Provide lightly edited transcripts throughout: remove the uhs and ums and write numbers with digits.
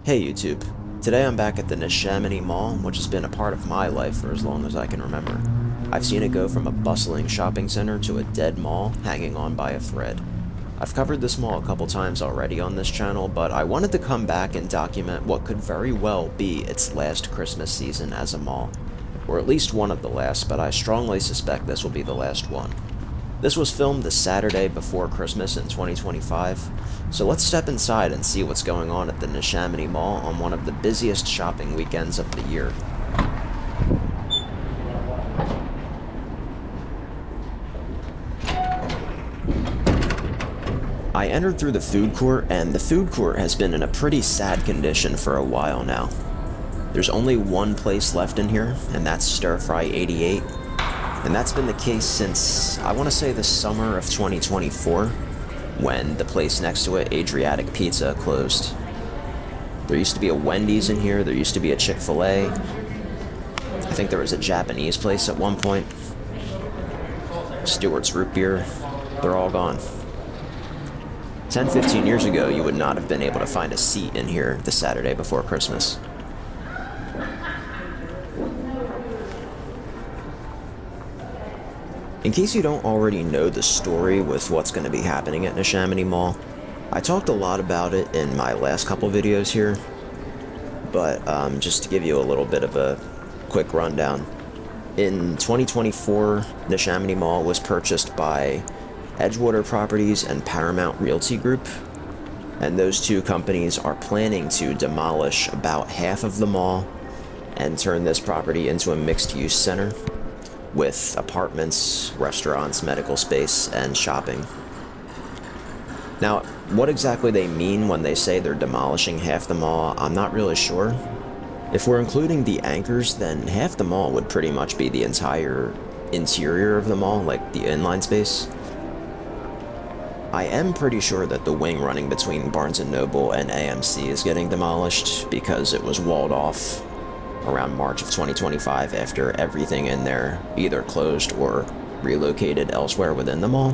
Hey YouTube, today I'm back at the Neshaminy Mall, which has been a part of my life for as long as I can remember. I've seen it go from a bustling shopping center to a dead mall hanging on by a thread. I've covered this mall a couple times already on this channel, but I wanted to come back and document what could very well be its last Christmas season as a mall. Or at least one of the last, but I strongly suspect this will be the last one. This was filmed the Saturday before Christmas in 2025, so let's step inside and see what's going on at the Neshaminy Mall on one of the busiest shopping weekends of the year. I entered through the food court, and the food court has been in a pretty sad condition for a while now. There's only one place left in here, and that's Stir Fry 88. And that's been the case since, I want to say, the summer of 2024, when the place next to it, Adriatic Pizza, closed. There used to be a Wendy's in here, there used to be a Chick-fil-A. I think there was a Japanese place at one point. Stewart's Root Beer, they're all gone. 10-15 years ago, you would not have been able to find a seat in here the Saturday before Christmas. In case you don't already know the story with what's going to be happening at Neshaminy Mall, I talked a lot about it in my last couple videos here, but just to give you a little bit of a quick rundown. In 2024, Neshaminy Mall was purchased by Edgewater Properties and Paramount Realty Group, and those two companies are planning to demolish about half of the mall and turn this property into a mixed-use center with apartments, restaurants, medical space, and shopping. Now, what exactly they mean when they say they're demolishing half the mall, I'm not really sure. If we're including the anchors, then half the mall would pretty much be the entire interior of the mall, like the inline space. I am pretty sure that the wing running between Barnes & Noble and AMC is getting demolished because it was walled off around March of 2025 after everything in there either closed or relocated elsewhere within the mall.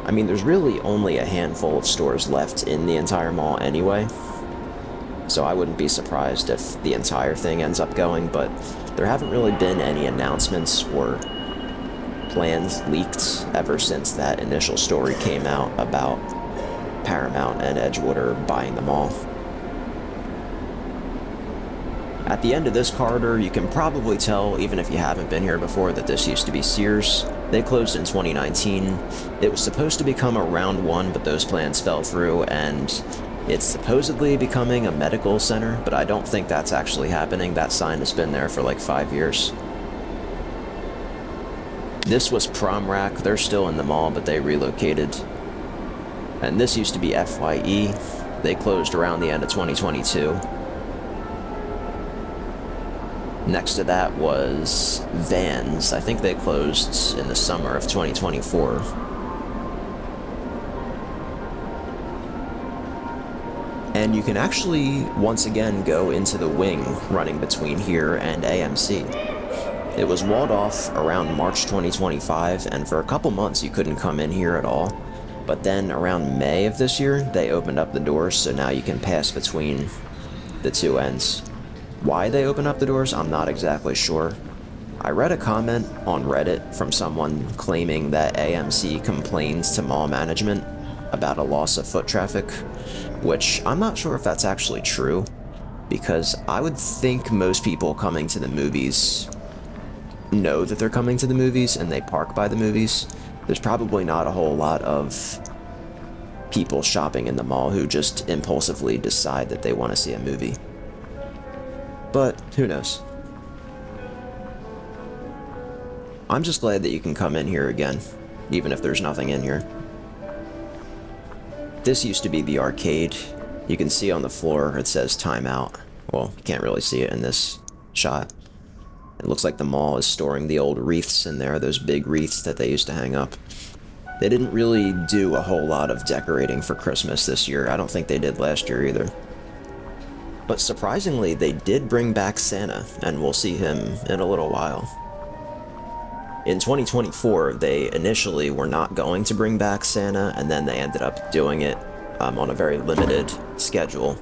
I mean, there's really only a handful of stores left in the entire mall anyway, so I wouldn't be surprised if the entire thing ends up going, but there haven't really been any announcements or plans leaked ever since that initial story came out about Paramount and Edgewater buying the mall. At the end of this corridor, you can probably tell, even if you haven't been here before, that this used to be Sears. They closed in 2019. It was supposed to become a Round One, but those plans fell through, and it's supposedly becoming a medical center, but I don't think that's actually happening. That sign has been there for like 5 years. This was Prom Rack. They're still in the mall, but they relocated. And this used to be FYE. They closed around the end of 2022. Next to that was Vans. I think they closed in the summer of 2024. And you can actually, once again, go into the wing running between here and AMC. It was walled off around March 2025, and for a couple months you couldn't come in here at all. But then around May of this year, they opened up the doors, so now you can pass between the two ends. Why they open up the doors, I'm not exactly sure. I read a comment on Reddit from someone claiming that AMC complains to mall management about a loss of foot traffic, which I'm not sure if that's actually true, because I would think most people coming to the movies know that they're coming to the movies and they park by the movies. There's probably not a whole lot of people shopping in the mall who just impulsively decide that they want to see a movie. But who knows? I'm just glad that you can come in here again, even if there's nothing in here. This used to be the arcade. You can see on the floor it says timeout. Well, you can't really see it in this shot. It looks like the mall is storing the old wreaths in there, those big wreaths that they used to hang up. They didn't really do a whole lot of decorating for Christmas this year. I don't think they did last year either. But surprisingly, they did bring back Santa, and we'll see him in a little while. In 2024, they initially were not going to bring back Santa, and then they ended up doing it on a very limited schedule.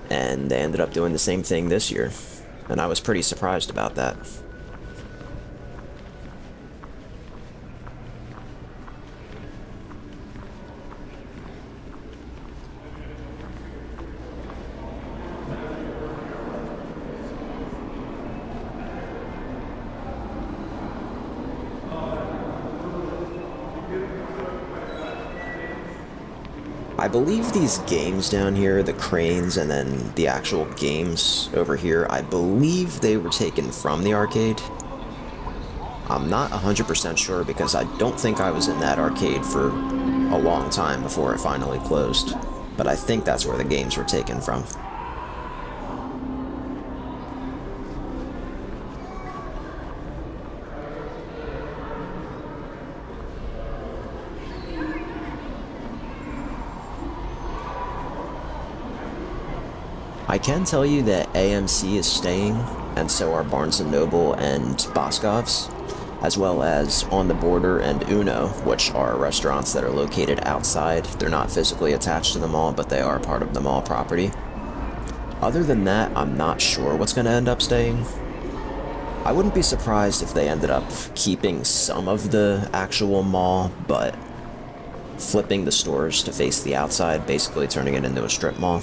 And they ended up doing the same thing this year, and I was pretty surprised about that. I believe these games down here, the cranes and then the actual games over here, I believe they were taken from the arcade. I'm not 100% sure because I don't think I was in that arcade for a long time before it finally closed. But I think that's where the games were taken from. I can tell you that AMC is staying, and so are Barnes & Noble and Boscov's, as well as On the Border and Uno, which are restaurants that are located outside. They're not physically attached to the mall, but they are part of the mall property. Other than that, I'm not sure what's going to end up staying. I wouldn't be surprised if they ended up keeping some of the actual mall, but flipping the stores to face the outside, basically turning it into a strip mall.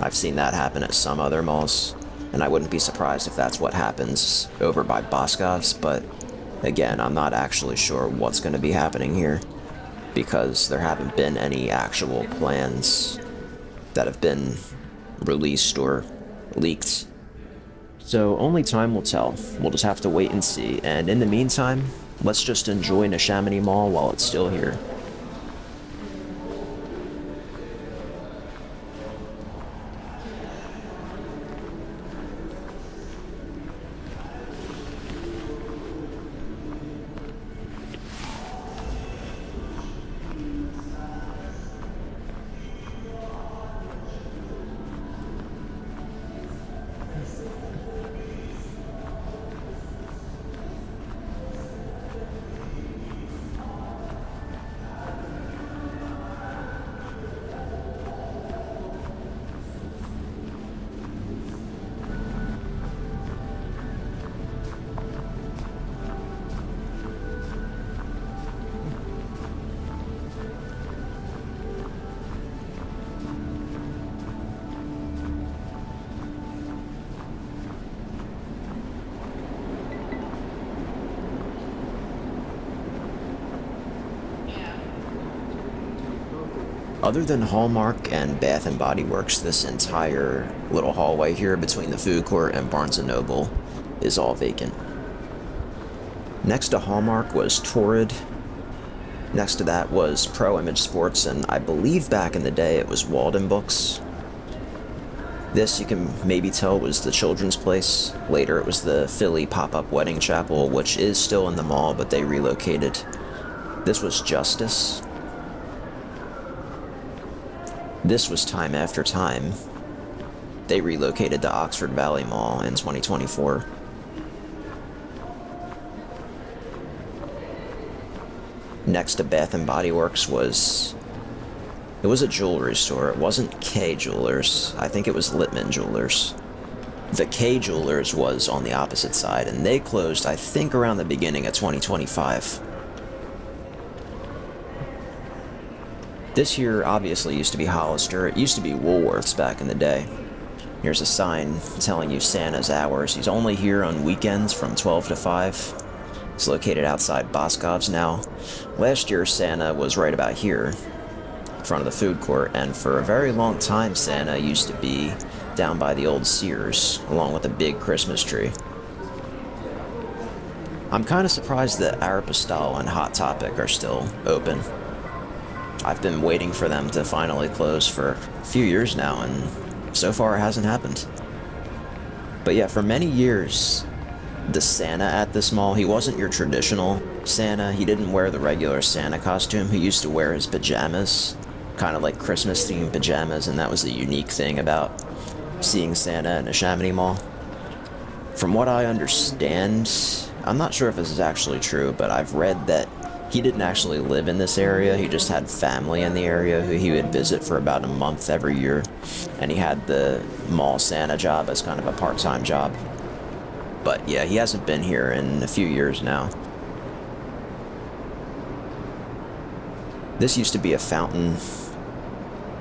I've seen that happen at some other malls, and I wouldn't be surprised if that's what happens over by Boscov's, but again, I'm not actually sure what's going to be happening here, because there haven't been any actual plans that have been released or leaked. So only time will tell. We'll just have to wait and see, and in the meantime, let's just enjoy Neshaminy Mall while it's still here. Other than Hallmark and Bath & Body Works, this entire little hallway here between the food court and Barnes & Noble is all vacant. Next to Hallmark was Torrid. Next to that was Pro Image Sports, and I believe back in the day it was Walden Books. This, you can maybe tell, was the Children's Place. Later it was the Philly Pop-Up Wedding Chapel, which is still in the mall, but they relocated. This was Justice. This was Time After Time. They relocated to Oxford Valley Mall in 2024. Next to Bath & Body Works was... It was a jewelry store. It wasn't K Jewelers. I think it was Littman Jewelers. The K Jewelers was on the opposite side, and they closed, I think, around the beginning of 2025. This here obviously used to be Hollister. It used to be Woolworths back in the day. Here's a sign telling you Santa's hours. He's only here on weekends from 12 to 5. It's located outside Boscov's now. Last year, Santa was right about here, in front of the food court, and for a very long time, Santa used to be down by the old Sears, along with a big Christmas tree. I'm kind of surprised that Aeropostale and Hot Topic are still open. I've been waiting for them to finally close for a few years now, and so far it hasn't happened. But yeah, for many years, the Santa at this mall, he wasn't your traditional Santa. He didn't wear the regular Santa costume. He used to wear his pajamas, kind of like Christmas-themed pajamas, and that was the unique thing about seeing Santa in a Neshaminy Mall. From what I understand, I'm not sure if this is actually true, but I've read that He didn't actually live in this area, he just had family in the area who he would visit for about a month every year, and he had the mall Santa job as kind of a part-time job. But yeah, he hasn't been here in a few years now. This used to be a fountain.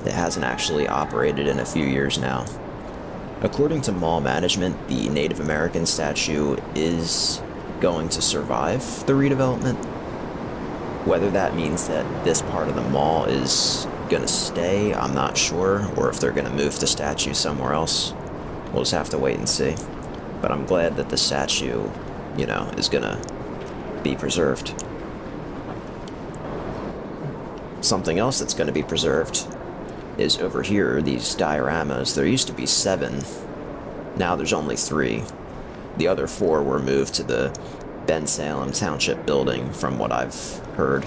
It hasn't actually operated in a few years now. According to mall management, the Native American statue is going to survive the redevelopment. Whether that means that this part of the mall is going to stay, I'm not sure, or if they're going to move the statue somewhere else. We'll just have to wait and see. But I'm glad that the statue, is going to be preserved. Something else that's going to be preserved is over here, these dioramas. There used to be 7. Now there's only 3. The other 4 were moved to the Ben Salem Township building, from what I've heard.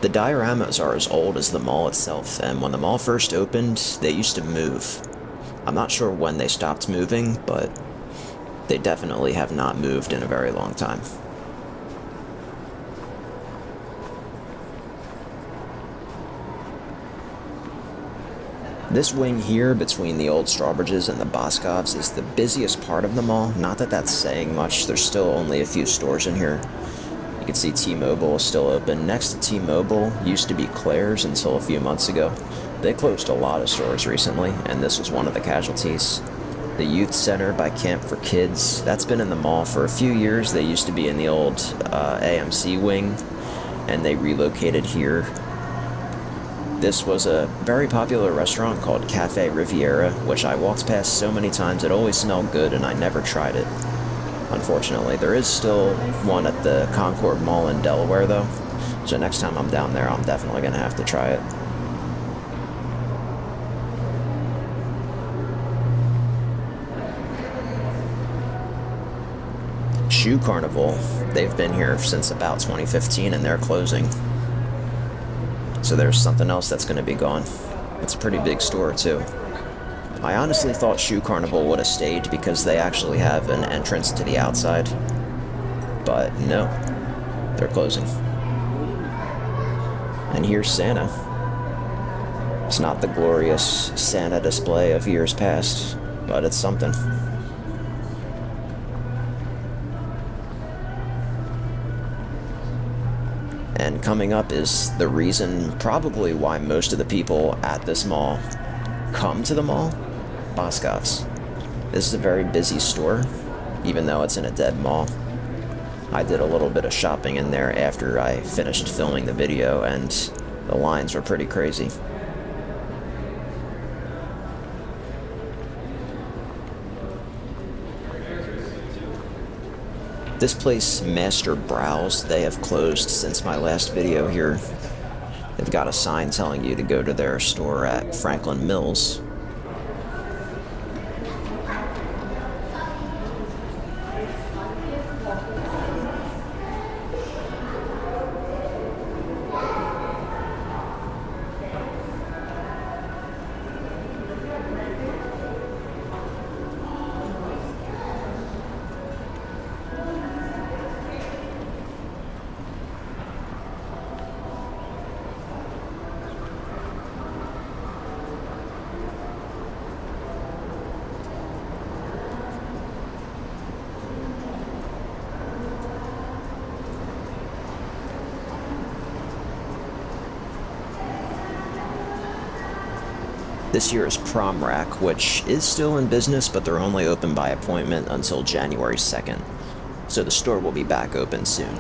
The dioramas are as old as the mall itself, and when the mall first opened, they used to move. I'm not sure when they stopped moving, but they definitely have not moved in a very long time. This wing here between the old Strawbridges and the Boscovs is the busiest part of the mall. Not that that's saying much, there's still only a few stores in here. You can see T-Mobile is still open. Next to T-Mobile used to be Claire's until a few months ago. They closed a lot of stores recently, and this was one of the casualties. The Youth Center by Camp for Kids, that's been in the mall for a few years. They used to be in the old AMC wing, and they relocated here. This was a very popular restaurant called Cafe Riviera, which I walked past so many times. It always smelled good, and I never tried it. Unfortunately, there is still one at the Concord Mall in Delaware, though. So next time I'm down there, I'm definitely going to have to try it. Shoe Carnival, they've been here since about 2015, and they're closing. So there's something else that's going to be gone. It's a pretty big store, too. I honestly thought Shoe Carnival would have stayed because they actually have an entrance to the outside. But no, they're closing. And here's Santa. It's not the glorious Santa display of years past, but it's something. And coming up is the reason probably why most of the people at this mall come to the mall, Boscov's. This is a very busy store, even though it's in a dead mall. I did a little bit of shopping in there after I finished filming the video, and the lines were pretty crazy. This place, Master Browse, they have closed since my last video here. They've got a sign telling you to go to their store at Franklin Mills. This year is Prom Rack, which is still in business, but they're only open by appointment until January 2nd. So the store will be back open soon.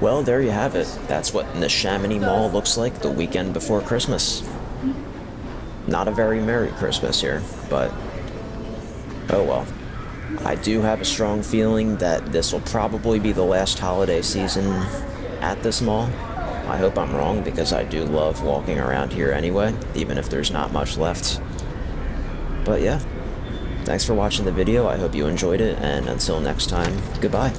Well, there you have it. That's what Neshaminy Mall looks like the weekend before Christmas. Not a very Merry Christmas here, but oh well. I do have a strong feeling that this will probably be the last holiday season at this mall. I hope I'm wrong because I do love walking around here anyway, even if there's not much left. But yeah, thanks for watching the video. I hope you enjoyed it, and until next time, goodbye.